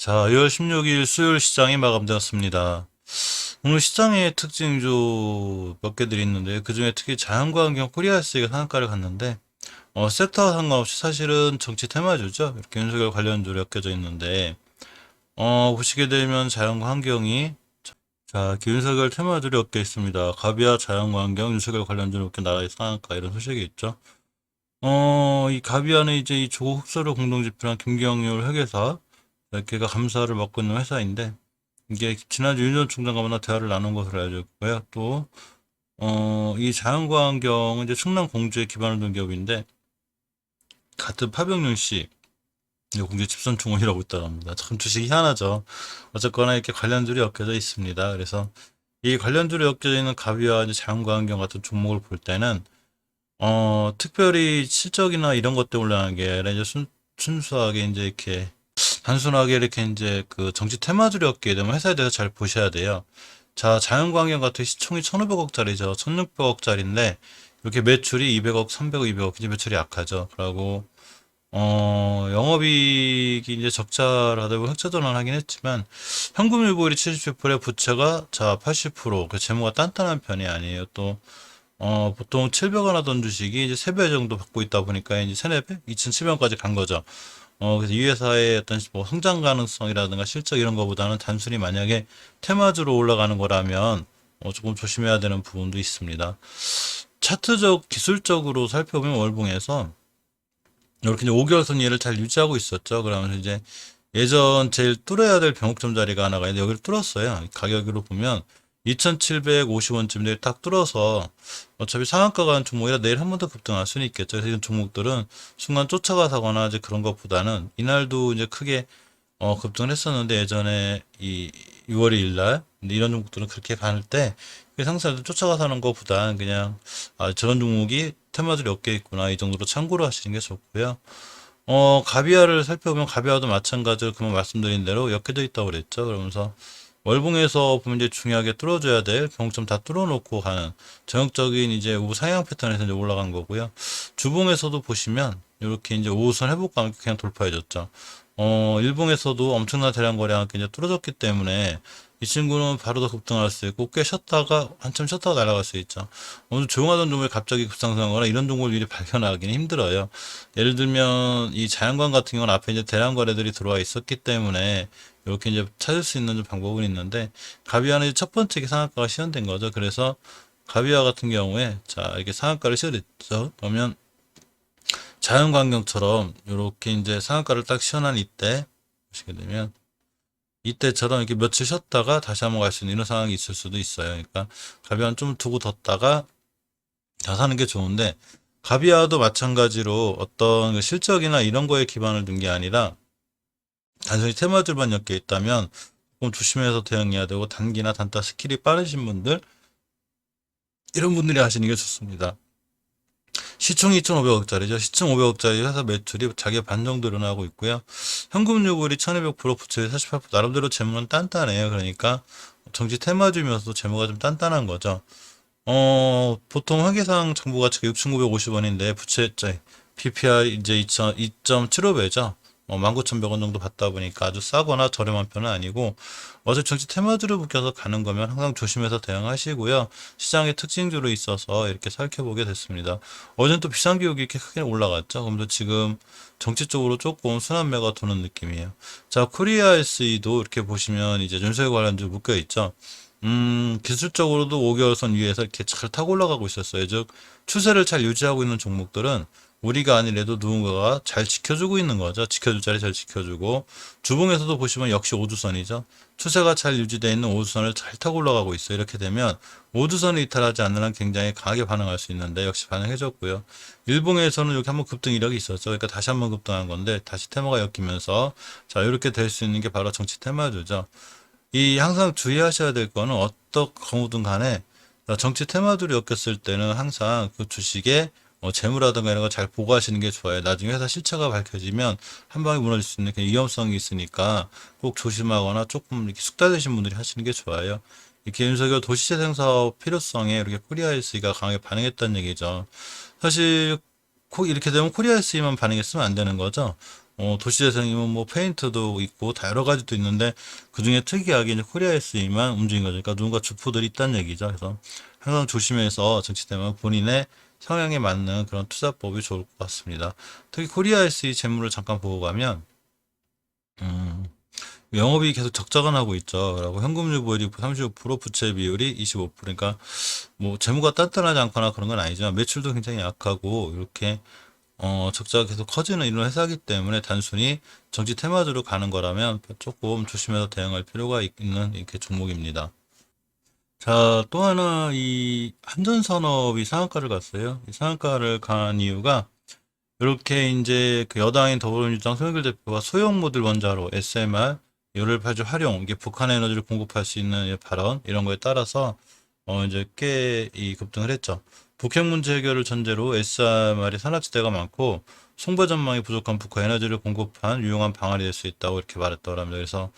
자, 2월 16일 수요일 시장이 마감되었습니다. 오늘 시장의 특징주 몇 개들이 있는데, 그 중에 특히 자연과환경 코리아스가 상한가를 갔는데, 섹터와 상관없이 사실은 정치 테마주죠. 이렇게 윤석열 관련주로 엮여져 있는데, 보시게 되면 자연환경이, 자, 이렇게 윤석열 테마주로 엮여 있습니다. 가비아 자연환경, 윤석열 관련주로 이렇게 나라의 상한가 이런 소식이 있죠. 이 가비아는 이제 이 조국 흑서류 공동지표랑 김경률 회계사, 걔가 감사를 맡고 있는 회사인데, 이게 지난주 윤 전 총장과 대화를 나눈 것으로 알려져 있고요. 또, 이 자연과환경은 이제 충남 공주에 기반을 둔 기업인데, 같은 파병윤 씨, 공주 집선충원이라고 있다고 합니다. 참 주식이 희한하죠. 어쨌거나 이렇게 관련줄이 엮여져 있습니다. 그래서 이 관련줄이 엮여져 있는 가비와 이제 자연과환경 같은 종목을 볼 때는, 특별히 실적이나 이런 것 때문에 올라가는 게 아니라 이제 순수하게 이제 이렇게 단순하게 이렇게 이제 그 정치 테마주를 엮게 되면 회사에 대해서 잘 보셔야 돼요. 자, 자연광경 같은 시총이 1,500억짜리죠. 1,600억짜리인데 이렇게 매출이 200억, 300억, 200억 이제 매출이 약하죠. 그리고 영업이익이 이제 적자라다 보니 흑자 전환하긴 했지만 현금유보율이 77%, 부채가 자 80%, 그 재무가 단단한 편이 아니에요. 또 보통 700원 하던 주식이 이제 3배 정도 받고 있다 보니까 이제 3, 4배? 2,700원까지 간 거죠. 그래서 이 회사의 어떤 뭐 성장 가능성이라든가 실적 이런 거보다는 단순히 만약에 테마주로 올라가는 거라면 조금 조심해야 되는 부분도 있습니다. 차트적, 기술적으로 살펴보면 월봉에서 이렇게 이제 5개월선 얘를 잘 유지하고 있었죠. 그러면서 이제 예전 제일 뚫어야 될 병목점 자리가 하나가 있는데 여기를 뚫었어요. 가격으로 보면 2,750원쯤에 딱 뚫어서 어차피 상한가가 한 종목이라 내일 한 번 더 급등할 수는 있겠죠. 그래서 이런 종목들은 순간 쫓아가거나 이제 그런 것보다는 이날도 이제 크게 급등을 했었는데 예전에 이 6월 2일 날 이런 종목들은 그렇게 갈 때 상승을 쫓아가서 하는 것보다는 그냥 저런 종목이 테마들이 몇 개 있구나 이 정도로 참고로 하시는 게 좋고요. 가비아를 살펴보면 가비아도 마찬가지로 그만 말씀드린 대로 엮여져 있다고 그랬죠. 그러면서 월봉에서 보면 이제 중요하게 뚫어줘야 될 병점 다 뚫어놓고 가는 전형적인 이제 우상향 패턴에서 이제 올라간 거고요. 주봉에서도 보시면 이렇게 이제 우선 회복과 함께 그냥 돌파해줬죠. 일봉에서도 엄청난 대량 거래가 이제 뚫어졌기 때문에 이 친구는 바로 더 급등할 수 있고 꽤 쉬었다가 한참 쉬었다가 날아갈 수 있죠. 오늘 조용하던 종목이 갑자기 급상승하거나 이런 종목을 미리 발견하기는 힘들어요. 예를 들면 이 자연광 같은 경우는 앞에 이제 대량 거래들이 들어와 있었기 때문에 이렇게 이제 찾을 수 있는 좀 방법은 있는데 가비아는 이제 첫 번째 상한가가 시현된 거죠. 그래서 가비아 같은 경우에 자 이렇게 상한가를 시현했죠. 그러면 자연광경처럼 이렇게 이제 상한가를 딱 시현한 이때 보시게 되면 이때처럼 이렇게 며칠 쉬었다가 다시 한번 갈 수 있는 이런 상황이 있을 수도 있어요. 그러니까 가비아는 좀 두고 뒀다가 다 사는 게 좋은데 가비아도 마찬가지로 어떤 그 실적이나 이런 거에 기반을 둔 게 아니라 단순히 테마주만 엮여 있다면 조금 조심해서 대응해야 되고 단기나 단타 스킬이 빠르신 분들 이런 분들이 하시는 게 좋습니다. 시총 2,500억짜리죠. 시총 500억짜리 회사 매출이 자기 반 정도 늘어나고 있고요. 현금 요구율이 1,200%, 부채 48%, 나름대로 재무는 단단해요. 그러니까 정치 테마주면서도 재무가 좀 단단한 거죠. 보통 회계상 정보 가치가 6,950원인데 부채 PPR 이제 2.75배죠. 19,100원 정도 받다 보니까 아주 싸거나 저렴한 편은 아니고 어차피 정치 테마주를 묶여서 가는 거면 항상 조심해서 대응하시고요. 시장의 특징주로 있어서 이렇게 살펴보게 됐습니다. 어제는 또 비상기록이 이렇게 크게 올라갔죠. 그럼 지금 정치 쪽으로 조금 순환매가 도는 느낌이에요. 자, 코리아 SE도 이렇게 보시면 이제 윤석열 관련주 묶여 있죠. 기술적으로도 5개월선 위에서 이렇게 잘 타고 올라가고 있었어요. 즉, 추세를 잘 유지하고 있는 종목들은 우리가 아니래도 누군가가 잘 지켜주고 있는 거죠. 지켜줄 자리 잘 지켜주고. 주봉에서도 보시면 역시 5주선이죠. 추세가 잘 유지되어 있는 5주선을 잘 타고 올라가고 있어요. 이렇게 되면 5주선을 이탈하지 않는 한 굉장히 강하게 반응할 수 있는데 역시 반응해줬고요. 일봉에서는 이렇게 한번 급등 이력이 있었죠. 그러니까 다시 한번 급등한 건데 다시 테마가 엮이면서 자 이렇게 될 수 있는 게 바로 정치 테마주죠. 이 항상 주의하셔야 될 거는 어떤 경우든 간에 정치 테마주를 엮였을 때는 항상 그 주식에 재무라든가 이런 거 잘 보고하시는 게 좋아요. 나중에 회사 실체가 밝혀지면 한 방에 무너질 수 있는 그런 위험성이 있으니까 꼭 조심하거나 조금 이렇게 숙달되신 분들이 하시는 게 좋아요. 이렇게 윤석열 도시재생 사업 필요성에 이렇게 코리아에스가 강하게 반응했다는 얘기죠. 사실 이렇게 되면 코리아에스만 반응했으면 안 되는 거죠. 도시재생이면 뭐 페인트도 있고 다 여러 가지도 있는데 그 중에 특이하게 이제 코리아에스만 움직인 거죠. 그러니까 누군가 주포들이 있다는 얘기죠. 그래서 항상 조심해서 정치 때문에 본인의 성향에 맞는 그런 투자법이 좋을 것 같습니다. 특히 코리아에스 재물을 잠깐 보고 가면 음, 영업이 계속 적자가 나고 있죠. 그리고 현금 유보율이 35%, 부채 비율이 25%. 그러니까 뭐 재무가 단단하지 않거나 그런 건 아니지만 매출도 굉장히 약하고 이렇게 적자가 계속 커지는 이런 회사이기 때문에 단순히 정치 테마주로 가는 거라면 조금 조심해서 대응할 필요가 있는 이렇게 종목입니다. 자, 또 하나 이 한전산업이 상한가를 갔어요. 이 상한가를 간 이유가 이렇게 이제 그 여당인 더불어민주당 송영길 대표가 소형 모듈 원자로 SMR 열을 활용 이게 북한 에너지를 공급할 수 있는 발언 이런 거에 따라서 이제 꽤 이 급등을 했죠. 북핵 문제 해결을 전제로 SMR이 산업지대가 많고 송배 전망이 부족한 북한 에너지를 공급한 유용한 방안이 될 수 있다고 이렇게 말했더랍니다. 그래서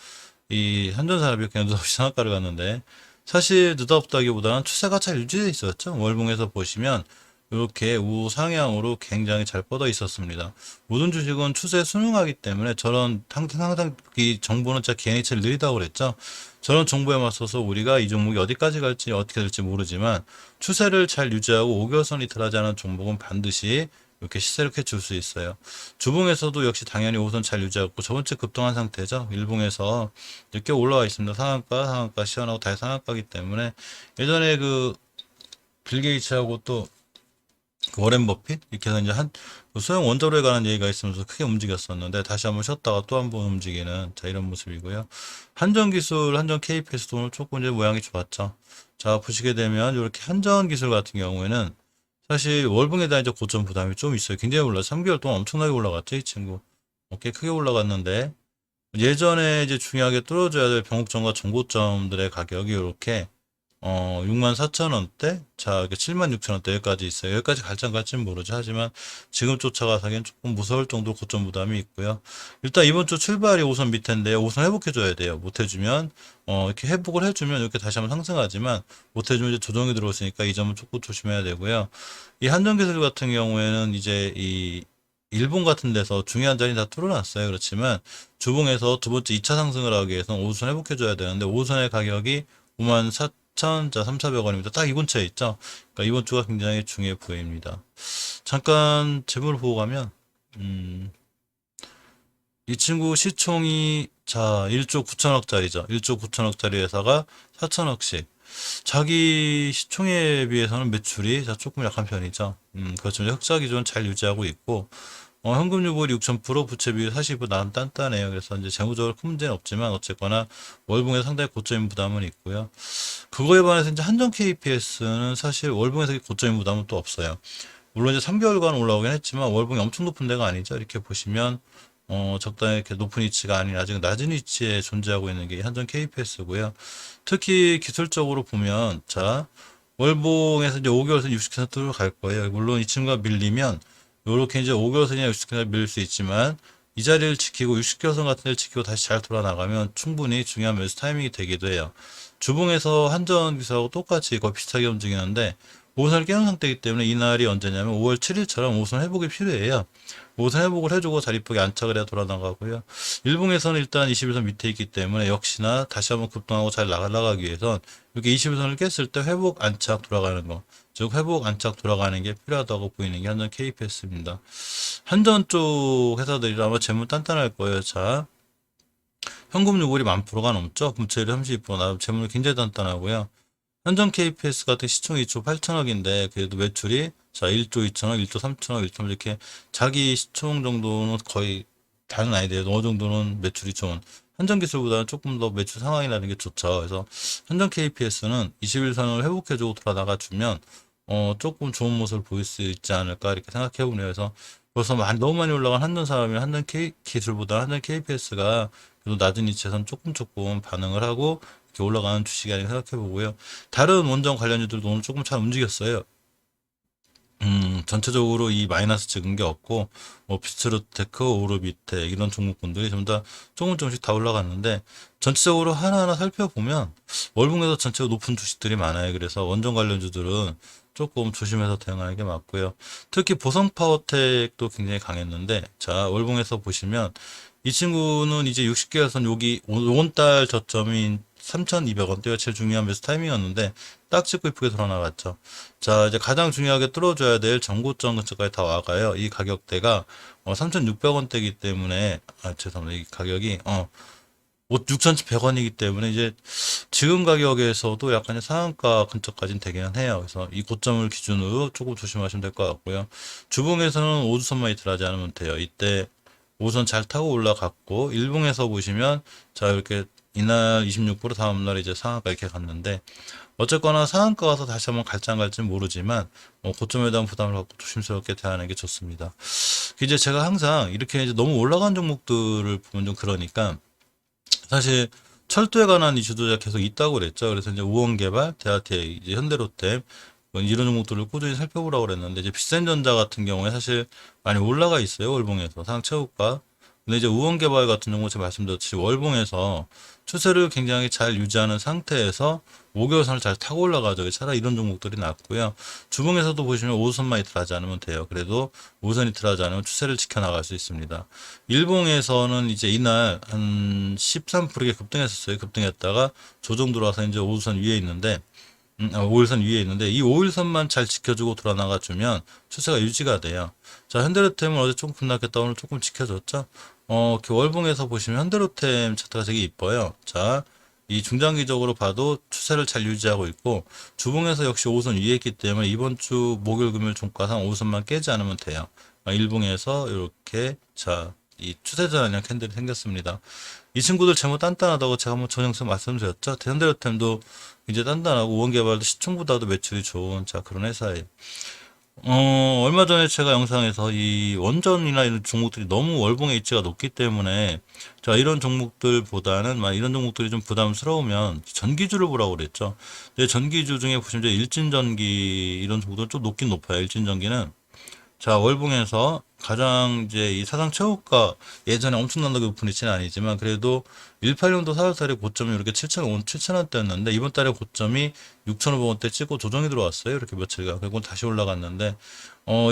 이 한전산업이 그냥 느닷없이 상한가를 갔는데 사실 느닷없다기보다는 추세가 잘 유지되어 있었죠. 월봉에서 보시면 이렇게 우상향으로 굉장히 잘 뻗어 있었습니다. 모든 주식은 추세에 순응하기 때문에 저런 항상 이 정보는 진짜 개인이 제일 느리다고 그랬죠. 저런 정보에 맞서서 우리가 이 종목이 어디까지 갈지 어떻게 될지 모르지만 추세를 잘 유지하고 5개월선 이탈하지 않은 종목은 반드시 이렇게 시세를 줄 수 있어요. 주봉에서도 역시 당연히 5선 잘 유지하고 저번 주 급등한 상태죠. 일봉에서 늦게 올라와 있습니다. 상한가 시원하고 다시 상한가기 때문에 예전에 빌 게이츠하고 또 워렌 버핏 이렇게 해서 이제 소형 원자로에 관한 얘기가 있으면서 크게 움직였었는데 다시 한번 쉬었다가 또 한번 움직이는 자 이런 모습이고요. 한전기술, 한전 KPS도 오늘 조금 이제 모양이 좋았죠. 자 보시게 되면 이렇게 한전기술 같은 경우에는 사실 월봉에 대한 이제 고점 부담이 좀 있어요. 굉장히 올라 3개월 동안 엄청나게 올라갔죠 이 친구. 꽤 크게 올라갔는데 예전에 이제 중요하게 뚫어줘야 될 변곡점과 정고점들의 가격이 이렇게 64,000원대? 자, 이렇게 76,000원대 여기까지 있어요. 여기까지 갈지 안 갈지는 모르죠. 하지만 지금 쫓아가기엔 조금 무서울 정도 고점 부담이 있고요. 일단 이번 주 출발이 5선 밑인데 5선 회복해줘야 돼요. 못해주면, 이렇게 회복을 해주면 이렇게 다시 한번 상승하지만 못해주면 이제 조정이 들어오니까 이 점은 조금 조심해야 되고요. 이 한전기술 같은 경우에는 이제 이 일본 같은 데서 중요한 자리 다 뚫어놨어요. 그렇지만 주봉에서 두 번째 2차 상승을 하기 위해서는 5선 회복해줘야 되는데 5선의 가격이 54,000, 자, 3,400원입니다. 딱 이 근처에 있죠. 그러니까 이번 주가 굉장히 중요해 보입니다. 잠깐 재물을 보고 가면, 이 친구 시총이, 자, 1조 9천억짜리죠. 1조 9천억짜리 회사가 4천억씩. 자기 시총에 비해서는 매출이 자, 조금 약한 편이죠. 그렇죠. 흑자 기준 잘 유지하고 있고, 현금 유보율이 6,000%, 부채 비율 40% 난 단단해요. 그래서 이제 재무적으로 큰 문제는 없지만 어쨌거나 월봉에 상당히 고점인 부담은 있고요. 그거에 반해서 이제 한전 KPS는 사실 월봉에서 고점인 부담은 또 없어요. 물론 이제 3개월간 올라오긴 했지만 월봉이 엄청 높은 데가 아니죠. 이렇게 보시면 적당히 이렇게 높은 위치가 아닌 아직 낮은 위치에 존재하고 있는 게 한전 KPS고요. 특히 기술적으로 보면 자 월봉에서 이제 5개월선 60%로 갈 거예요. 물론 이 친구가 밀리면 요렇게 이제 5개월선이나 60개월 밀릴 수 있지만 이 자리를 지키고 60개월선 같은 데를 지키고 다시 잘 돌아 나가면 충분히 중요한 매수 타이밍이 되기도 해요. 주봉에서 한전 기사하고 똑같이 거의 비슷하게 움직이는데 5선을 깨는 상태이기 때문에 이날이 언제냐면 5월 7일처럼 5선 회복이 필요해요. 5선 회복을 해주고 잘 이쁘게 안착을 해야 돌아 나가고요. 일봉에서는 일단 21선 밑에 있기 때문에 역시나 다시 한번 급등하고 잘 나가기 위해선 이렇게 21선을 깼을 때 회복 안착 돌아가는 거, 즉 회복 안착 돌아가는 게 필요하다고 보이는 게 한전 KPS입니다. 한전 쪽 회사들이 아마 재무 단단할 거예요. 자, 현금 유골이 10,000%가 넘죠. 부채율이 32%, 나 재무는 굉장히 단단하고요. 한전 KPS 같은 시총이 2조 8천억인데 그래도 매출이 자 1조 2천억, 1조 3천억, 1조 이렇게 자기 시총 정도는 거의 다는 아니더라도 어느 정도는 매출이 좋은 한전기술보다는 조금 더 매출 상황이라는 게 좋죠. 그래서 한전 KPS는 21선을 회복해주고 돌아나가 주면 조금 좋은 모습을 보일 수 있지 않을까 이렇게 생각해 보네요. 그래서 벌써 너무 많이 올라간 한전 사람이 한전 K기술보다 한전 KPS가 그래도 낮은 위치에선 조금 반응을 하고 이렇게 올라가는 주식이 아닌가 생각해 보고요. 다른 원전 관련주들도 오늘 조금 잘 움직였어요. 전체적으로 이 마이너스 찍은 게 없고, 뭐, 비스트로테크, 오르비텍, 이런 종목군들이 전부 다 조금씩 다 올라갔는데, 전체적으로 하나하나 살펴보면, 월봉에서 전체가 높은 주식들이 많아요. 그래서 원전 관련주들은 조금 조심해서 대응하는 게 맞고요. 특히 보성파워텍도 굉장히 강했는데, 자, 월봉에서 보시면 이 친구는 이제 60개선 여기 이번 달 저점인 3,200원대가 제일 중요한 매수 타이밍이었는데 딱 찍고 이쁘게 돌아나갔죠. 자, 이제 가장 중요하게 뚫어줘야 될 전고점 근처까지 다 와가요. 이 가격대가 3,600원대이기 때문에 죄송합니다. 이 가격이 6,100원이기 때문에 이제 지금 가격에서도 약간 상한가 근처까지는 되기는 해요. 그래서 이 고점을 기준으로 조금 조심하시면 될 것 같고요. 주봉에서는 5주선만 이틀하지 않으면 돼요. 이때 5선 잘 타고 올라갔고 일봉에서 보시면 자 이렇게 이날 26% 다음날 이제 상한가 이렇게 갔는데 어쨌거나 상한가 가서 다시 한번 갈지 안 갈지는 모르지만 고점에 대한 부담을 갖고 조심스럽게 대하는 게 좋습니다. 이제 제가 항상 이렇게 이제 너무 올라간 종목들을 보면 좀 그러니까 사실 철도에 관한 이슈도 계속 있다고 그랬죠. 그래서 이제 우원개발, 대하태, 이제 현대로템 이런 종목들을 꾸준히 살펴보라고 그랬는데 이제 비센전자 같은 경우에 사실 많이 올라가 있어요. 월봉에서 상체호가. 근데 이제 우원개발 같은 경우 제가 말씀드렸듯이 월봉에서 추세를 굉장히 잘 유지하는 상태에서 5개월선을 잘 타고 올라가죠. 차라리 이런 종목들이 낫고요. 주봉에서도 보시면 5선만 이틀하지 않으면 돼요. 그래도 5선 이틀하지 않으면 추세를 지켜나갈 수 있습니다. 일봉에서는 이제 이날 한 13%게 급등했었어요. 급등했다가 조정 들어와서 이제 5선 위에 있는데 5일선 위에 있는데 이 5일선만 잘 지켜주고 돌아나가 주면 추세가 유지가 돼요. 자, 현대로템은 어제 조금 급락했다 오늘 조금 지켜줬죠. 이렇게 월봉에서 보시면 현대로템 차트가 되게 이뻐요. 자, 이 중장기적으로 봐도 추세를 잘 유지하고 있고 주봉에서 역시 5선 위에 있기 때문에 이번 주 목요일 금요일 종가상 5선만 깨지 않으면 돼요. 일봉에서 이렇게 자, 이 추세전환형 캔들이 생겼습니다. 이 친구들 제목 단단하다고 제가 한번 전영상 말씀드렸죠. 현대로템도 이제 단단하고 우원개발도 시총보다도 매출이 좋은 자 그런 회사예요. 얼마 전에 제가 영상에서 이 원전이나 이런 종목들이 너무 월봉의 위치가 높기 때문에 자 이런 종목들보다는 이런 종목들이 좀 부담스러우면 전기주를 보라고 그랬죠. 근데 전기주 중에 보시면 이제 일진전기 이런 종목들은 좀 높긴 높아요. 일진전기는 자, 월봉에서 가장 이제 이 사상 최고가 예전에 엄청나게 높은 위치는 아니지만 그래도 18년도 4월달에 고점이 이렇게 7,000원대였는데 이번 달에 고점이 6,500원대 찍고 조정이 들어왔어요. 이렇게 며칠간. 그리고 다시 올라갔는데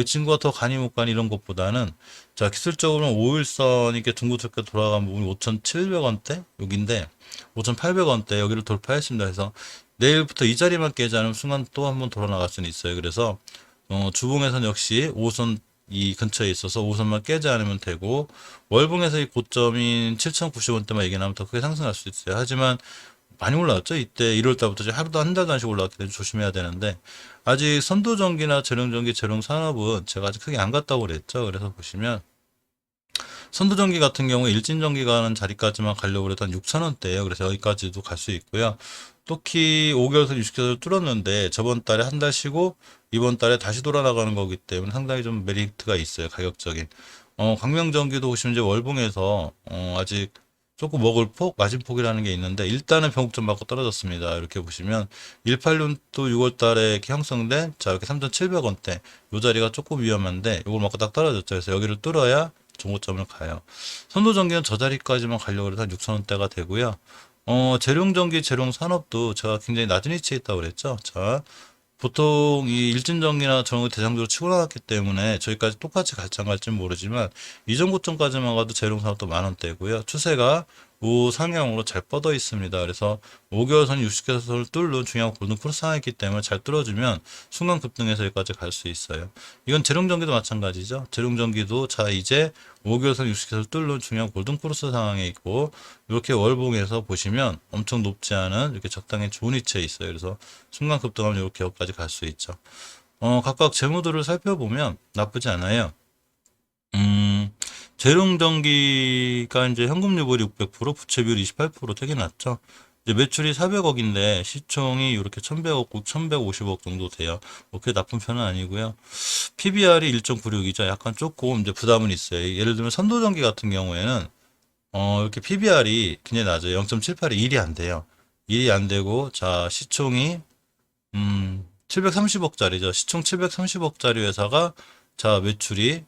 이 친구가 더 가니 못 가니 이런 것보다는 자, 기술적으로는 5일선 이렇게 둥글게 돌아간 부분이 5,700원대 여기인데 5,800원대 여기를 돌파했습니다. 그래서 내일부터 이 자리만 깨지 않으면 순간 또 한번 돌아 나갈 수는 있어요. 그래서 주봉에서는 역시 5선 이 근처에 있어서 5선만 깨지 않으면 되고 월봉에서 이 고점인 7,090원대만 얘기하면 더 크게 상승할 수 있어요. 하지만 많이 올라왔죠. 이때 1월 달부터 하루도 한 달도 안씩 올라왔기 때문에 조심해야 되는데 아직 선도전기나 재룡전기, 재룡산업은 제가 아직 크게 안 갔다고 그랬죠. 그래서 보시면 선도전기 같은 경우에 일진전기 가는 자리까지만 가려고 해도 한 6,000원대예요. 그래서 여기까지도 갈 수 있고요. 특히 5개월선, 60개월 뚫었는데 저번 달에 한 달 쉬고 이번 달에 다시 돌아나가는 거기 때문에 상당히 좀 메리트가 있어요. 가격적인. 광명전기도 보시면 이제 월봉에서 아직 조금 먹을 폭, 마진폭이라는 게 있는데 일단은 변곡점 맞고 떨어졌습니다. 이렇게 보시면 18년도 6월 달에 이렇게 형성된 자 이렇게 3,700원대 이 자리가 조금 위험한데 이걸 맞고 딱 떨어졌죠. 그래서 여기를 뚫어야 종고점을 가요. 선도전기는 저 자리까지만 가려고 해서 한 6,000원대가 되고요. 재룡전기, 재룡산업도 제가 굉장히 낮은 위치에 있다고 그랬죠. 자, 보통 이 일진전기나 저런 거 대장주로 치고 나갔기 때문에 저기까지 똑같이 갈지 안 갈지는 모르지만 이전 고점까지만 가도 재룡산업도 만원대고요. 추세가 우상향으로 잘 뻗어 있습니다. 그래서 5개월선 60개월선을 뚫는 중요한 골든 크로스 상황이기 때문에 잘 뚫어주면 순간 급등해서 여기까지 갈 수 있어요. 이건 재룡전기도 마찬가지죠. 재룡전기도 자 이제 5개월선 60개월선을 뚫는 중요한 골든 크로스 상황에 있고 이렇게 월봉에서 보시면 엄청 높지 않은 이렇게 적당히 좋은 위치에 있어요. 그래서 순간 급등하면 이렇게 여기까지 갈 수 있죠. 각각 재무들을 살펴보면 나쁘지 않아요. 재룡전기가 이제 현금 유보율 600%, 부채 비율 28% 되게 낮죠. 이제 매출이 400억인데 시총이 이렇게 1100억, 1150억 정도 돼요. 뭐 그게 나쁜 편은 아니고요. PBR이 1.96이죠. 약간 조금 이제 부담은 있어요. 예를 들면 선도전기 같은 경우에는 이렇게 PBR이 굉장히 낮아요. 0.78이 1이 안 돼요. 1이 안 되고 자 시총이 730억짜리죠. 시총 730억짜리 회사가 자 매출이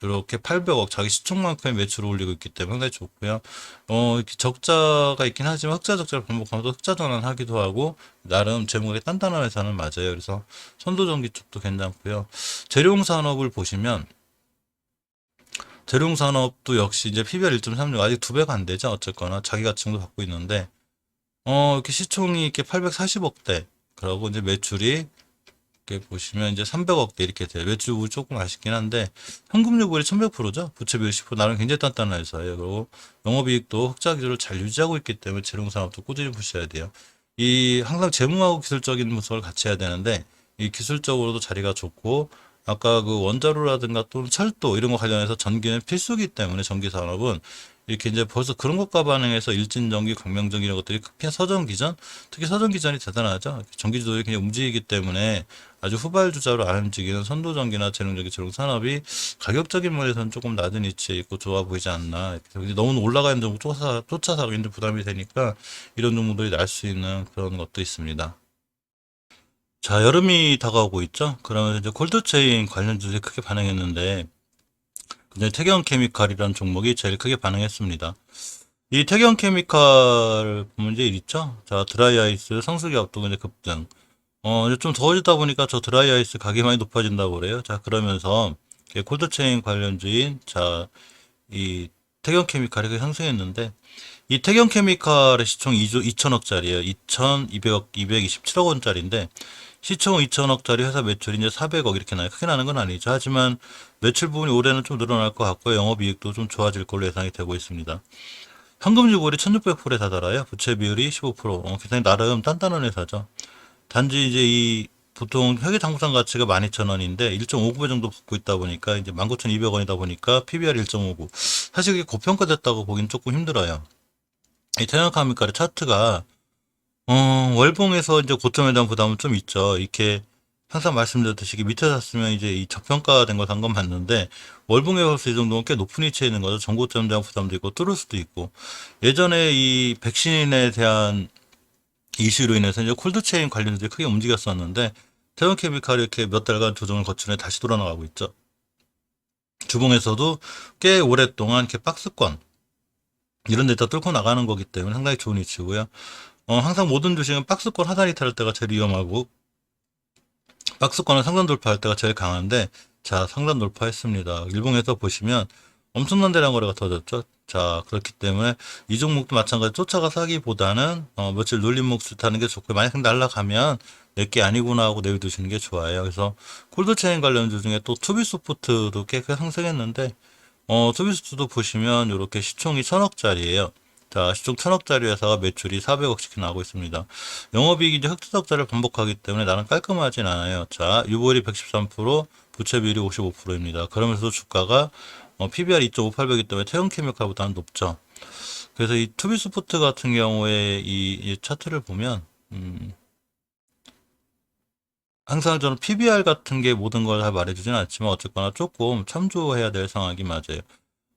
이렇게 800억 자기 시총만큼의 매출을 올리고 있기 때문에 상당히 좋고요. 이렇게 적자가 있긴 하지만 흑자 적자를 반복하면서 흑자 전환하기도 하고 나름 재무가 단단한 회사는 맞아요. 그래서 선도전기 쪽도 괜찮고요. 재룡산업을 보시면 재룡산업도 역시 이제 PBR 1.36 아직 2배가 안 되죠. 어쨌거나 자기 가치도 받고 있는데 이렇게 시총이 이렇게 840억대 그러고 이제 매출이 이렇게 보시면 이제 300억대 이렇게 돼요. 매출 부분이 조금 아쉽긴 한데 현금유불이 1100%죠. 부채 비율 10% 나름 굉장히 단단한 회사예요. 그리고 영업이익도 흑자 기조를 잘 유지하고 있기 때문에 재룡산업도 꾸준히 보셔야 돼요. 이 항상 재무하고 기술적인 분석을 같이 해야 되는데 이 기술적으로도 자리가 좋고 아까 그 원자로라든가 또는 철도 이런 거 관련해서 전기는 필수기 때문에 전기 산업은 이렇게 이제 벌써 그런 것과 반응해서 일진전기, 광명전기 이런 것들이 특히 서전기전, 특히 서전기전이 대단하죠. 전기주도에 굉장히 움직이기 때문에 아주 후발주자로 안 움직이는 선도전기나 재룡전기, 재룡산업이 가격적인 면에서는 조금 낮은 위치에 있고 좋아 보이지 않나. 이렇게 너무 올라가는 종목 쫓아서 있는 부담이 되니까 이런 종목들이 날 수 있는 그런 것도 있습니다. 자, 여름이 다가오고 있죠. 그러면 이제 콜드체인 관련주들이 크게 반응했는데 이제 태경케미칼이라는 종목이 제일 크게 반응했습니다. 이 태경케미칼 문제 있죠? 자, 드라이아이스 성수기 앞두고 이제 급등. 이제 좀 더워지다 보니까 저 드라이아이스 가격이 많이 높아진다고 그래요. 자, 그러면서 콜드체인 관련주인 자, 이 태경케미칼이 크게 상승했는데 이 태경케미칼의 시총 2조 2천억짜리예요. 2,200억, 227억 원짜리인데 시총 2천억짜리 회사 매출이 이제 400억 이렇게 나요. 크게 나는 건 아니죠. 하지만 매출 부분이 올해는 좀 늘어날 것 같고요. 영업이익도 좀 좋아질 걸로 예상이 되고 있습니다. 현금 유불이 1600%에 다다라요. 부채 비율이 15%. 굉장히 나름 단단한 회사죠. 단지 이제 이 보통 회계장부상 가치가 12,000원인데 1.59배 정도 붙고 있다 보니까 이제 19,200원이다 보니까 PBR 1.59. 사실 이게 고평가됐다고 보기는 조금 힘들어요. 이 태양카미칼의 차트가 월봉에서 이제 고점에 대한 부담은 좀 있죠. 이렇게 항상 말씀드렸듯이 이게 밑에 샀으면 이제 이 저평가된 거 산 건 맞는데 월봉에 벌써 이 정도면 꽤 높은 위치에 있는 거죠. 전고점에 대한 부담도 있고 뚫을 수도 있고 예전에 이 백신에 대한 이슈로 인해서 이제 콜드체인 관련주들이 크게 움직였었는데 태양케미칼이 이렇게 몇 달간 조정을 거친 후에 다시 돌아나가고 있죠. 주봉에서도 꽤 오랫동안 이렇게 박스권 이런 데다 뚫고 나가는 거기 때문에 상당히 좋은 위치고요. 항상 모든 주식은 박스권 하단 이탈할 때가 제일 위험하고 박스권은 상단 돌파할 때가 제일 강한데 자 상단 돌파했습니다. 일봉에서 보시면 엄청난 대량 거래가 터졌죠. 자 그렇기 때문에 이 종목도 마찬가지 쫓아가서 하기보다는 며칠 눌림 목수 타는 게 좋고 만약 날라가면 내게 아니구나 하고 내비두시는 게 좋아요. 그래서 콜드체인 관련주 중에 또 투비소프트도 꽤 상승했는데 투비소프트도 보시면 이렇게 시총이 1,000억짜리예요. 자, 시총 1,000억짜리 회사가 매출이 400억씩 나오고 있습니다. 영업이익이 이제 흑자 적자를 반복하기 때문에 나는 깔끔하진 않아요. 자, 유보율이 113%, 부채 비율이 55%입니다. 그러면서 주가가 PBR 2.58배이기 때문에 태형케미칼보다는 높죠. 그래서 이 투비스포트 같은 경우에 이 차트를 보면 항상 저는 PBR 같은 게 모든 걸 다 말해주진 않지만 어쨌거나 조금 참조해야 될 상황이 맞아요.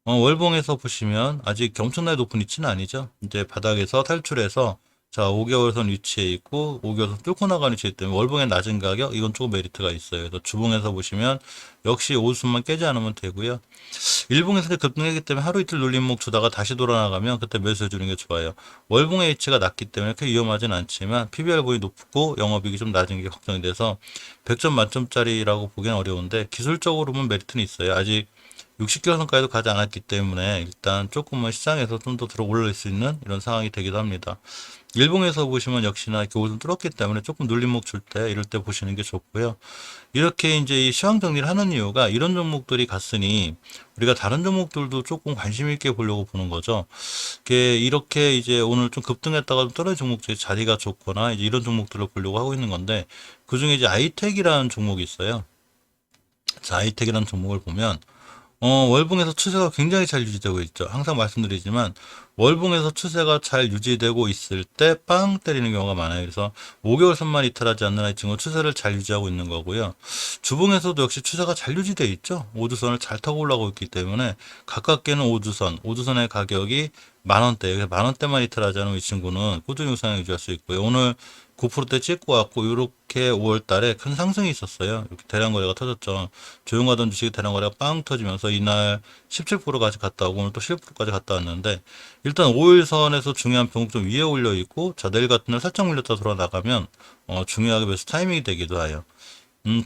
월봉에서 보시면 아직 엄청나게 높은 위치는 아니죠. 이제 바닥에서 탈출해서 자 5개월선 위치에 있고 5개월선 뚫고 나가는 위치에 있기 때문에 월봉의 낮은 가격 이건 조금 메리트가 있어요. 그래서 주봉에서 보시면 역시 오수만 깨지 않으면 되고요. 일봉에서 급등했기 때문에 하루 이틀 눌림목 주다가 다시 돌아나가면 그때 매수해 주는 게 좋아요. 월봉의 위치가 낮기 때문에 그렇게 위험하진 않지만 PBR 부분이 높고 영업이익이 좀 낮은 게 걱정이 돼서 100점 만점짜리라고 보기는 어려운데 기술적으로 보면 메리트는 있어요. 아직 60개월선까지도 가지 않았기 때문에 일단 조금은 시장에서 좀 더 들어 올릴 수 있는 이런 상황이 되기도 합니다. 일봉에서 보시면 역시나 이렇게 오점 뚫었기 때문에 조금 눌림목 줄 때 이럴 때 보시는 게 좋고요. 이렇게 이제 이 시황 정리를 하는 이유가 이런 종목들이 갔으니 우리가 다른 종목들도 조금 관심 있게 보려고 보는 거죠. 이렇게 이제 오늘 좀 급등했다가 좀 떨어진 종목들이 자리가 좋거나 이제 이런 종목들을 보려고 하고 있는 건데 그 중에 이제 아이텍이라는 종목이 있어요. 자, 아이텍이라는 종목을 보면 월봉에서 추세가 굉장히 잘 유지되고 있죠. 항상 말씀드리지만 월봉에서 추세가 잘 유지되고 있을 때 빵 때리는 경우가 많아요. 그래서 5개월 선만 이탈하지 않는 이 친구 추세를 잘 유지하고 있는 거고요. 주봉에서도 역시 추세가 잘 유지되어 있죠. 5주선을 잘 타고 올라가고 있기 때문에 가깝게는 5주선의 가격이 만원대, 그래서 만원대만 이탈하지 않으면 이 친구는 꾸준히 우상향 유지할 수 있고요. 오늘 9%대 찍고 왔고, 이렇게 5월 달에 큰 상승이 있었어요. 이렇게 대량 거래가 터졌죠. 조용하던 주식이 대량 거래가 빵 터지면서 이날 17%까지 갔다 오고, 오늘 또 11%까지 갔다 왔는데, 일단 5일선에서 중요한 변곡점 위에 올려 있고, 자, 내일 같은 날 살짝 밀렸다 돌아 나가면, 중요하게 매수 타이밍이 되기도 해요.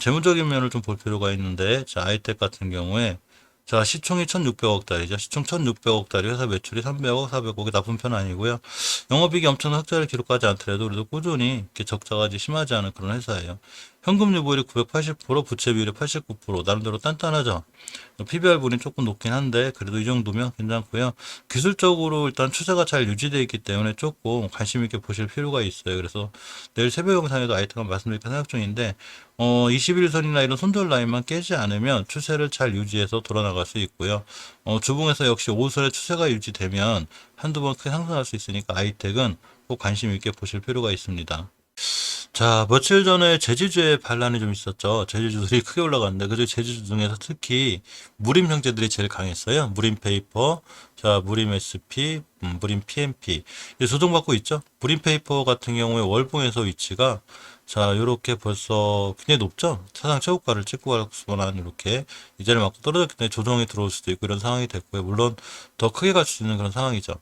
재무적인 면을 좀 볼 필요가 있는데, 자, 아이텍 같은 경우에, 자, 시총이 1600억 달이죠. 시총 1600억 달이 회사 매출이 300억, 400억이 나쁜 편 아니고요. 영업이익이 엄청난 흑자를 기록하지 않더라도 그래도 꾸준히 이렇게 적자가 심하지 않은 그런 회사예요. 현금 유보율이 980%, 부채 비율이 89%, 나름대로 단단하죠. PBR 분이 조금 높긴 한데 그래도 이 정도면 괜찮고요. 기술적으로 일단 추세가 잘 유지되어 있기 때문에 조금 관심 있게 보실 필요가 있어요. 그래서 내일 새벽 영상에도 아이템을 말씀드릴까 생각 중인데 21선이나 이런 손절 라인만 깨지 않으면 추세를 잘 유지해서 돌아나갈 수 있고요. 주봉에서 역시 5선의 추세가 유지되면 한두 번 크게 상승할 수 있으니까 아이텍은 꼭 관심 있게 보실 필요가 있습니다. 자, 며칠 전에 제지주에 반란이 좀 있었죠. 제지주들이 크게 올라갔는데, 그중 제지주 중에서 특히 무림 형제들이 제일 강했어요. 무림 페이퍼, 자, 무림 SP, 무림 PMP. 조정받고 있죠. 무림 페이퍼 같은 경우에 월봉에서 위치가 자, 요렇게 벌써 굉장히 높죠? 사상 최고가를 찍고 갈수만 이렇게 이 자리를 맞고 떨어졌기 때문에 조정이 들어올 수도 있고 이런 상황이 됐고요. 물론 더 크게 갈 수 있는 그런 상황이죠.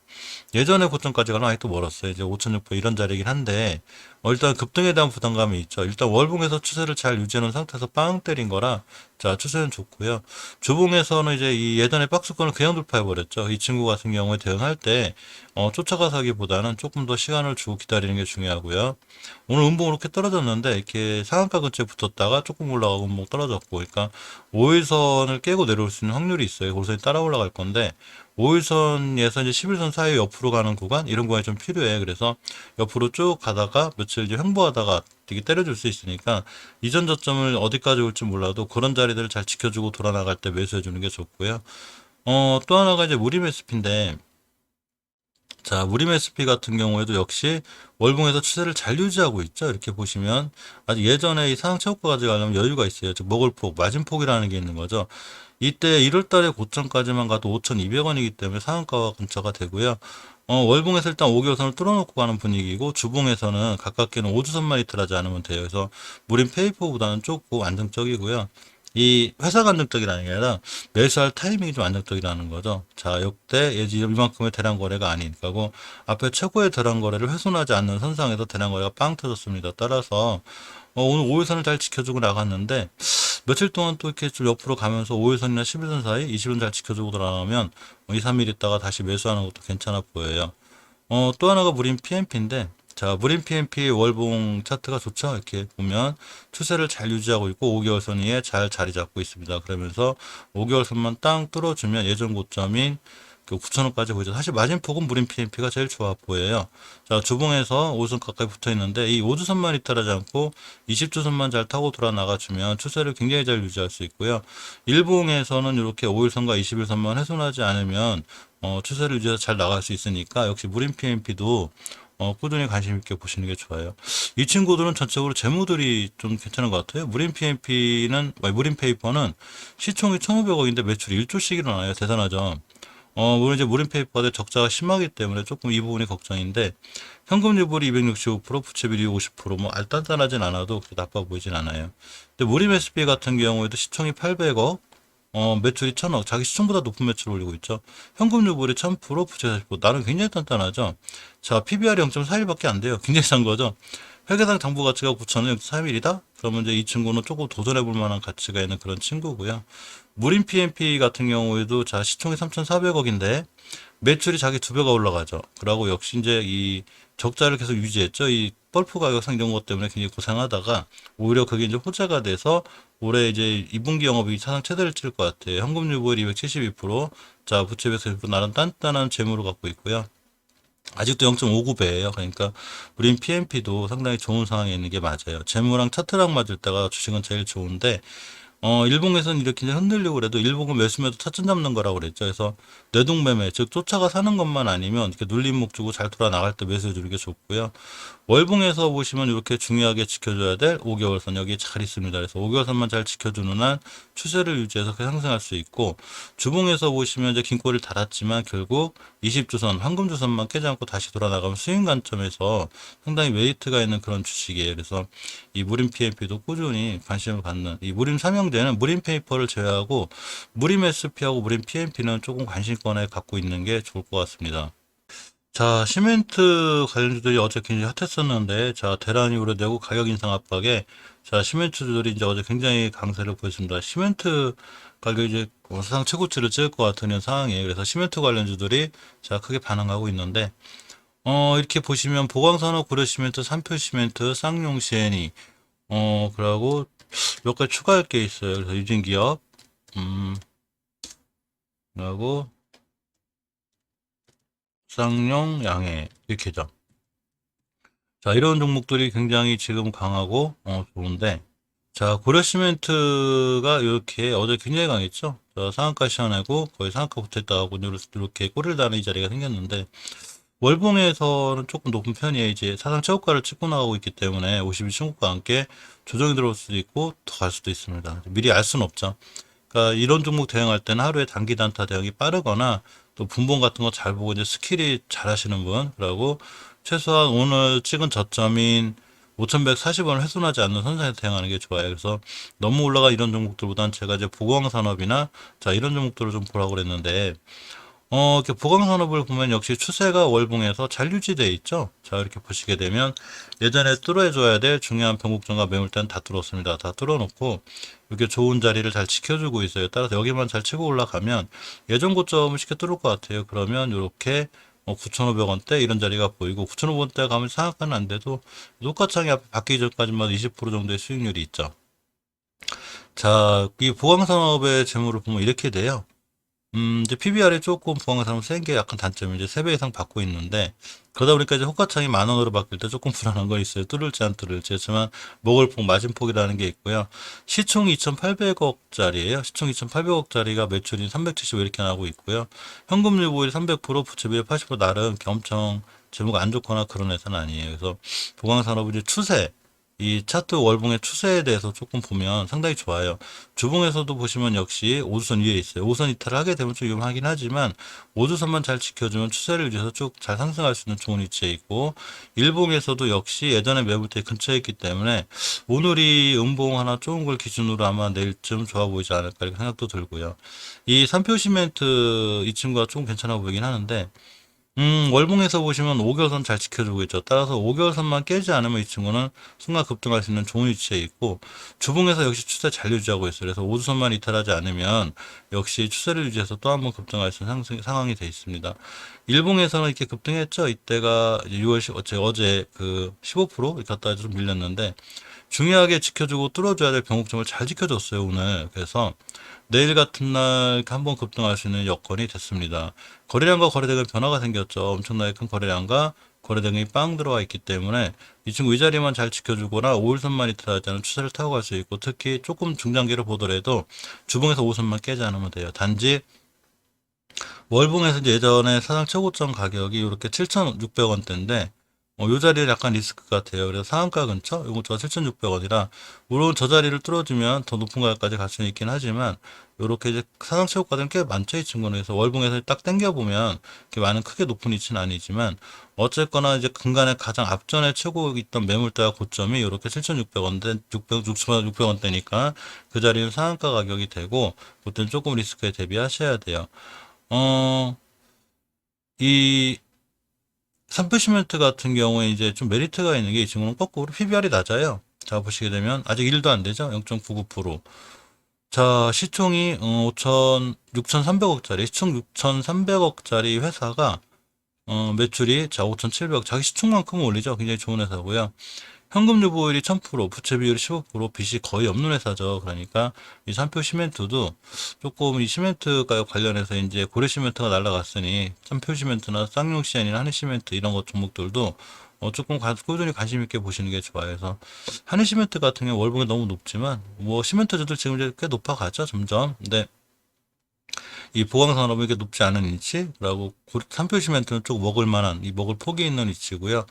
예전에 고점까지 가면 아직도 멀었어요. 이제 5,600 이런 자리이긴 한데, 일단 급등에 대한 부담감이 있죠. 일단 월봉에서 추세를 잘 유지하는 상태에서 빵 때린 거라, 자, 추세는 좋고요. 주봉에서는 이제 이 예전에 박스권을 그냥 돌파해버렸죠. 이 친구 같은 경우에 대응할 때, 쫓아가서 하기보다는 조금 더 시간을 주고 기다리는 게 중요하고요. 오늘 음봉 이렇게 떨어졌는데, 이렇게 상한가 근처에 붙었다가 조금 올라가고 음봉 떨어졌고, 그러니까 5일선을 깨고 내려올 수 있는 확률이 있어요. 고선이 따라 올라갈 건데, 5일선에서 이제 11선 사이 옆으로 가는 구간, 이런 구간이 좀 필요해. 그래서 옆으로 쭉 가다가 며칠 이제 횡보하다가 되게 때려줄 수 있으니까 이전 저점을 어디까지 올지 몰라도 그런 자리들을 잘 지켜주고 돌아 나갈 때 매수해 주는 게 좋고요. 또 하나가 이제 무림 SP인데, 자, 무림 SP 같은 경우에도 역시 월봉에서 추세를 잘 유지하고 있죠. 이렇게 보시면 아직 예전에 이 상황 최고가까지 가려면 여유가 있어요. 즉 먹을 폭, 마진폭이라는 게 있는 거죠. 이때 1월 달에 고점까지만 가도 5,200원이기 때문에 상한가와 근처가 되고요. 월봉에서 일단 5개월선을 뚫어놓고 가는 분위기고, 주봉에서는 가깝게는 5주선만 이틀하지 않으면 돼요. 그래서 무림 페이퍼보다는 조금 안정적이고요. 이 회사가 안정적이라는 게 아니라 매수할 타이밍이 좀 안정적이라는 거죠. 자, 역대 이만큼의 대량 거래가 아닌 거고, 앞에 최고의 대량 거래를 훼손하지 않는 선상에서 대량 거래가 빵 터졌습니다. 따라서 오늘 5일선을 잘 지켜주고 나갔는데, 며칠 동안 또 이렇게 좀 옆으로 가면서 5일선이나 11선 사이 20선 잘 지켜주고 돌아가면 2, 3일 있다가 다시 매수하는 것도 괜찮아 보여요. 또 하나가 무림 PMP인데, 자, 무림 PMP 월봉 차트가 좋죠. 이렇게 보면 추세를 잘 유지하고 있고 5개월선 위에 잘 자리 잡고 있습니다. 그러면서 5개월선만 땅 뚫어주면 예전 고점인 그 9,000원까지 보이죠. 사실 마진폭은 무림 PMP가 제일 좋아 보여요. 자, 주봉에서 5선 가까이 붙어 있는데 이 5주선만 이탈하지 않고 20주선만 잘 타고 돌아 나가주면 추세를 굉장히 잘 유지할 수 있고요. 일봉에서는 이렇게 5일선과 21선만 훼손하지 않으면 추세를 유지해서 잘 나갈 수 있으니까 역시 무림 PMP도 꾸준히 관심 있게 보시는 게 좋아요. 이 친구들은 전체적으로 재무들이 좀 괜찮은 것 같아요. 무림 PMP는, 무림 페이퍼는 시총이 1,500억인데 매출이 1조씩 일어나요. 대단하죠. 물론 이제 무림 페이퍼의 적자가 심하기 때문에 조금 이 부분이 걱정인데, 현금 유불이 265%, 부채 비율이 50%, 알단단하진 않아도 그렇게 나빠 보이진 않아요. 근데 무림 SP 같은 경우에도 시총이 800억, 매출이 1,000억, 자기 시총보다 높은 매출을 올리고 있죠. 현금 유불이 1000%, 부채 40%, 나름 굉장히 단단하죠. 자, PBR이 0.41밖에 안 돼요. 굉장히 싼 거죠. 회계상 장부 가치가 9,000원, 0.31이다? 그러면 이제 이 친구는 조금 도전해 볼 만한 가치가 있는 그런 친구고요. 무림 PMP 같은 경우에도 자, 시총이 3,400억인데 매출이 자기 2배가 올라가죠. 그러고 역시 이제 이 적자를 계속 유지했죠. 이 펄프 가격 상승 것 때문에 굉장히 고생하다가 오히려 그게 이제 호재가 돼서 올해 이제 2분기 영업이익 사상 최대를 칠 것 같아요. 현금 유보율 272%, 자, 부채 140%, 나름 단단한 재무를 갖고 있고요. 아직도 0.59배예요. 그러니까 우린 PMP도 상당히 좋은 상황에 있는 게 맞아요. 재무랑 차트랑 맞을 때가 주식은 제일 좋은데, 일봉에서는 이렇게 이제 흔들리고 그래도 일봉은 매수매도 타점 잡는 거라고 그랬죠. 그래서 내동매매, 즉 쫓아가 사는 것만 아니면 이렇게 눌림목 주고 잘 돌아 나갈 때 매수해 주는 게 좋고요. 월봉에서 보시면 이렇게 중요하게 지켜줘야 될 5개월선 여기 잘 있습니다. 그래서 5개월선만 잘 지켜주는 한 추세를 유지해서 상승할 수 있고, 주봉에서 보시면 이제 긴 꼬리를 달았지만 결국 20주선, 황금주선만 깨지 않고 다시 돌아 나가면 수익 관점에서 상당히 메리트가 있는 그런 주식이에요. 그래서 이 무림 PMP도 꾸준히 관심을 갖는, 이 무림 삼형제는 무림 페이퍼를 제외하고 무림 SP하고 무림 PMP는 조금 관심권에 갖고 있는 게 좋을 것 같습니다. 자, 시멘트 관련주들이 어제 굉장히 핫했었는데, 자, 대란이 우려되고 가격 인상 압박에, 자, 시멘트주들이 이제 어제 굉장히 강세를 보였습니다. 시멘트 가격이 이제 사상 최고치를 찍을 것 같은 상황이에요. 그래서 시멘트 관련주들이 자, 크게 반응하고 있는데, 이렇게 보시면 보강산업 고려시멘트, 삼표시멘트, 쌍용 시엔이, 그러고 몇 가지 추가할 게 있어요. 그래서 유진기업, 그리고 쌍용, 양해, 이렇게죠. 자, 이런 종목들이 굉장히 지금 강하고, 좋은데, 자, 고려시멘트가 이렇게 어제 굉장히 강했죠? 자, 상한가 시원하고, 거의 상한가 붙어 있다가 이렇게 꼬리를 다는 이 자리가 생겼는데, 월봉에서는 조금 높은 편이에요. 이제 사상 최고가를 찍고 나가고 있기 때문에 52 중국과 함께 조정이 들어올 수도 있고, 더 갈 수도 있습니다. 미리 알 수는 없죠. 그러니까 이런 종목 대응할 때는 하루에 단기 단타 대응이 빠르거나 또 분봉 같은 거 잘 보고 이제 스킬이 잘 하시는 분, 그리고 최소한 오늘 찍은 저점인 5,140원을 훼손하지 않는 선상에서 대응하는 게 좋아요. 그래서 너무 올라가 이런 종목들보다는 제가 이제 보강산업이나 자 이런 종목들을 좀 보라고 그랬는데 이렇게 보강산업을 보면 역시 추세가 월봉에서 잘 유지되어 있죠. 자, 이렇게 보시게 되면 예전에 뚫어줘야 될 중요한 변곡점과 매물대는 다 뚫었습니다. 다 뚫어놓고 이렇게 좋은 자리를 잘 지켜주고 있어요. 따라서 여기만 잘 치고 올라가면 예전 고점을 쉽게 뚫을 것 같아요. 그러면 이렇게 9,500원대 이런 자리가 보이고 9,500원대 가면 상한가는 안 돼도 녹화창이 앞에 바뀌기 전까지만 20% 정도의 수익률이 있죠. 자, 이 보강산업의 재물을 보면 이렇게 돼요. 이제 PBR이 조금 보강산업 센 게 약간 단점이 이제 3배 이상 받고 있는데, 그러다 보니까 이제 호가창이 10,000원으로 바뀔 때 조금 불안한 거 있어요. 뚫을지 안 뚫을지. 그렇지만, 목을폭, 마진폭이라는 게 있고요. 시총 2,800억짜리예요. 시총 2,800억짜리가 매출이 370억 이렇게 나오고 있고요. 현금 유보율 300%, 부채비율 80% 나름 엄청 재무가 안 좋거나 그런 회사는 아니에요. 그래서 보강산업은 이제 추세, 이 차트 월봉의 추세에 대해서 조금 보면 상당히 좋아요. 주봉에서도 보시면 역시 5주선 위에 있어요. 5선 이탈을 하게 되면 좀 위험하긴 하지만 5주선만 잘 지켜주면 추세를 유지해서 쭉 잘 상승할 수 있는 좋은 위치에 있고, 일봉에서도 역시 예전에 매물대 근처에 있기 때문에 오늘이 음봉 하나 좋은 걸 기준으로 아마 내일쯤 좋아 보이지 않을까 이렇게 생각도 들고요. 이 삼표 시멘트 이 친구가 좀 괜찮아 보이긴 하는데, 월봉에서 보시면 5개월선 잘 지켜주고 있죠. 따라서 5개월선만 깨지 않으면 이 친구는 순간 급등할 수 있는 좋은 위치에 있고, 주봉에서 역시 추세 잘 유지하고 있어요. 그래서 5주선만 이탈하지 않으면 역시 추세를 유지해서 또 한번 급등할 수 있는 상황이 되어 있습니다. 일봉에서는 이렇게 급등했죠. 이때가 6월 어제 그 15% 이렇게 갔다가 좀 밀렸는데, 중요하게 지켜주고 뚫어줘야 될 병목점을 잘 지켜줬어요, 오늘. 그래서 내일 같은 날 한번 급등할 수 있는 여건이 됐습니다. 거래량과 거래대금 변화가 생겼죠. 엄청나게 큰 거래량과 거래대금이 빵 들어와 있기 때문에 이 친구 이 자리만 잘 지켜주거나 5일선만 이탈하지 않은 추세를 타고 갈 수 있고, 특히 조금 중장기를 보더라도 주봉에서 5선만 깨지 않으면 돼요. 단지 월봉에서 이제 예전에 사상 최고점 가격이 이렇게 7,600원대인데, 요 자리는 약간 리스크 같아요. 그래서 상한가 근처, 요거 저 7,600원이라, 물론 저 자리를 뚫어주면 더 높은 가격까지 갈 수는 있긴 하지만, 요렇게 이제 사상 최고가들은 꽤 많죠, 이 친구는. 그래서 월봉에서 딱 당겨보면, 이렇게 많은 크게 높은 위치는 아니지만, 어쨌거나 이제 근간에 가장 앞전에 최고 있던 매물대와 고점이 이렇게 7,600원대, 6,600원대니까 그 자리는 상한가 가격이 되고, 그때는 조금 리스크에 대비하셔야 돼요. 어, 이 삼프시멘트 같은 경우에 이제 좀 메리트가 있는 게 이 친구는 거꾸로 PBR이 낮아요. 자, 보시게 되면 아직 1도 안 되죠? 0.99%. 자, 시총이 6,300억짜리, 시총 6,300억짜리 회사가 매출이 자 5,700억, 자기 시총만큼 올리죠. 굉장히 좋은 회사고요. 현금 유보율이 1000%, 부채 비율이 15%, 빚이 거의 없는 회사죠. 그러니까 이 삼표 시멘트도 조금 이 시멘트가 관련해서 이제 고려 시멘트가 날라갔으니 삼표 시멘트나 쌍용 시안이나 한일 시멘트 이런 것 종목들도 조금 꾸준히 관심 있게 보시는 게 좋아요. 그래서 한일 시멘트 같은 경우 월봉이 너무 높지만 뭐 시멘트들도 지금 이제 꽤 높아가죠, 점점. 근데 이 보강 산업이 이게 높지 않은 위치라고 삼표 시멘트는 좀 먹을 만한 이 먹을 폭이 있는 위치고요.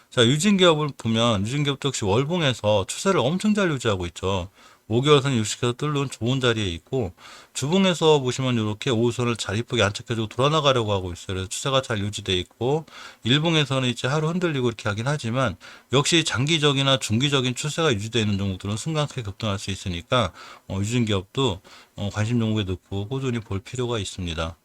자, 유진기업을 보면 유진기업도 역시 월봉에서 추세를 엄청 잘 유지하고 있죠. 5개월선 60에서 뚫는 좋은 자리에 있고 주봉에서 보시면 이렇게 5선을 잘 이쁘게 안착해주고 돌아나가려고 하고 있어요. 그래서 추세가 잘 유지돼 있고 일봉에서는 이제 하루 흔들리고 이렇게 하긴 하지만 역시 장기적이나 중기적인 추세가 유지되어 있는 종목들은 순간 크게 급등할 수 있으니까 유진기업도 관심 종목에 넣고 꾸준히 볼 필요가 있습니다.